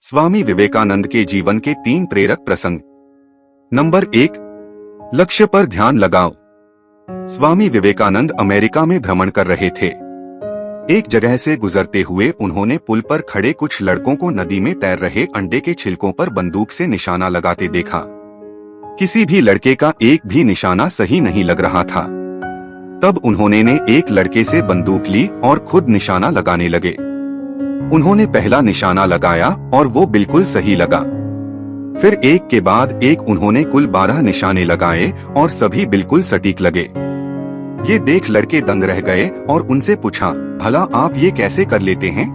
स्वामी विवेकानंद के जीवन के 3 प्रेरक प्रसंग। नंबर 1, लक्ष्य पर ध्यान लगाओ। स्वामी विवेकानंद अमेरिका में भ्रमण कर रहे थे। एक जगह से गुजरते हुए उन्होंने पुल पर खड़े कुछ लड़कों को नदी में तैर रहे अंडे के छिलकों पर बंदूक से निशाना लगाते देखा। किसी भी लड़के का एक भी निशाना सही नहीं लग रहा था। तब उन्होंने एक लड़के से बंदूक ली और खुद निशाना लगाने लगे। उन्होंने पहला निशाना लगाया और वो बिल्कुल सही लगा। फिर एक के बाद एक उन्होंने कुल 12 निशाने लगाए और सभी बिल्कुल सटीक लगे। ये देख लड़के दंग रह गए और उनसे पूछा, भला आप ये कैसे कर लेते हैं?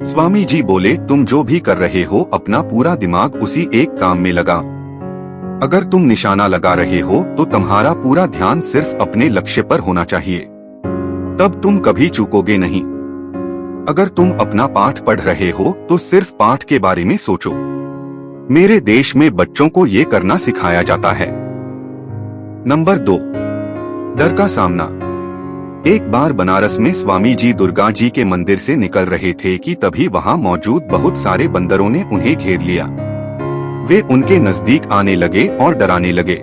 स्वामी जी बोले, तुम जो भी कर रहे हो अपना पूरा दिमाग उसी एक काम में लगाओ। अगर तुम निशाना लगा रहे हो तो तुम्हारा पूरा ध्यान सिर्फ अपने लक्ष्य पर होना चाहिए, तब तुम कभी चूकोगे नहीं। अगर तुम अपना पाठ पढ़ रहे हो तो सिर्फ पाठ के बारे में सोचो। मेरे देश में बच्चों को ये करना सिखाया जाता है। नंबर 2, डर का सामना। एक बार बनारस में स्वामी जी दुर्गा जी के मंदिर से निकल रहे थे कि तभी वहां मौजूद बहुत सारे बंदरों ने उन्हें घेर लिया। वे उनके नजदीक आने लगे और डराने लगे।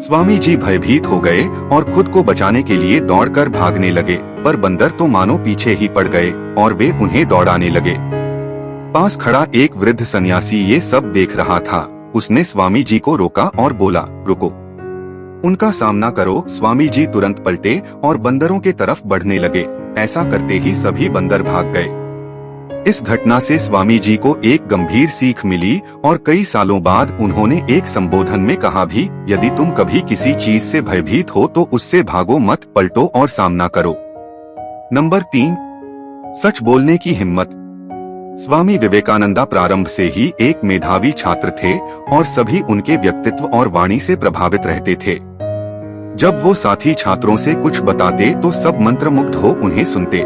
स्वामी जी भयभीत हो गए और खुद को बचाने के लिए दौड़कर भागने लगे, पर बंदर तो मानो पीछे ही पड़ गए और वे उन्हें दौड़ाने लगे। पास खड़ा एक वृद्ध सन्यासी ये सब देख रहा था। उसने स्वामी जी को रोका और बोला, रुको, उनका सामना करो। स्वामी जी तुरंत पलटे और बंदरों के तरफ बढ़ने लगे। ऐसा करते ही सभी बंदर भाग गए। इस घटना से स्वामी जी को एक गंभीर सीख मिली और कई सालों बाद उन्होंने एक संबोधन में कहा भी, यदि तुम कभी किसी चीज से भयभीत हो तो उससे भागो मत, पलटो और सामना करो। नंबर 3, सच बोलने की हिम्मत। स्वामी विवेकानंद प्रारंभ से ही एक मेधावी छात्र थे और सभी उनके व्यक्तित्व और वाणी से प्रभावित रहते थे। जब वो साथी छात्रों से कुछ बताते तो सब मंत्रमुग्ध हो उन्हें सुनते।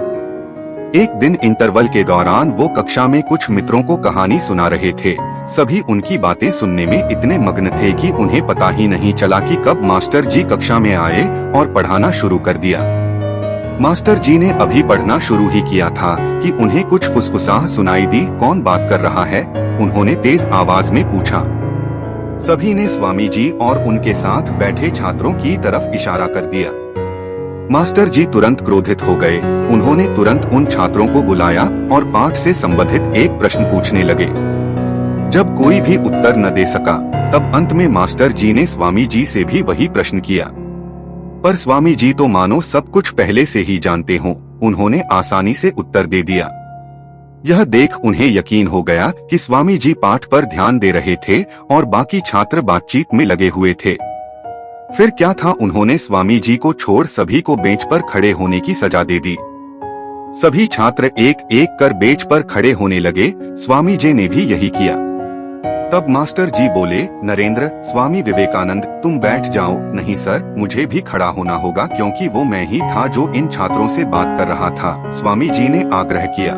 एक दिन इंटरवल के दौरान वो कक्षा में कुछ मित्रों को कहानी सुना रहे थे। सभी उनकी बातें सुनने में इतने मग्न थे कि उन्हें पता ही नहीं चला कि कब मास्टर जी कक्षा में आए और पढ़ाना शुरू कर दिया। मास्टर जी ने अभी पढ़ना शुरू ही किया था कि उन्हें कुछ फुसफुसाहट सुनाई दी। कौन बात कर रहा है? उन्होंने तेज आवाज में पूछा। सभी ने स्वामी जी और उनके साथ बैठे छात्रों की तरफ इशारा कर दिया। मास्टर जी तुरंत क्रोधित हो गए। उन्होंने तुरंत उन छात्रों को बुलाया और पाठ से संबंधित एक प्रश्न पूछने लगे। जब कोई भी उत्तर न दे सका, तब अंत में मास्टर जी ने स्वामी जी से भी वही प्रश्न किया। पर स्वामी जी तो मानो सब कुछ पहले से ही जानते हों, उन्होंने आसानी से उत्तर दे दिया। यह देख उन्हें यकीन हो गया कि स्वामी जी पाठ पर ध्यान दे रहे थे और बाकी छात्र बातचीत में लगे हुए थे। फिर क्या था, उन्होंने स्वामी जी को छोड़ सभी को बेंच पर खड़े होने की सजा दे दी। सभी छात्र एक एक कर बेंच पर खड़े होने लगे। स्वामी जी ने भी यही किया। तब मास्टर जी बोले, नरेंद्र, स्वामी विवेकानंद, तुम बैठ जाओ। नहीं सर, मुझे भी खड़ा होना होगा क्योंकि वो मैं ही था जो इन छात्रों से बात कर रहा था, स्वामी जी ने आग्रह किया।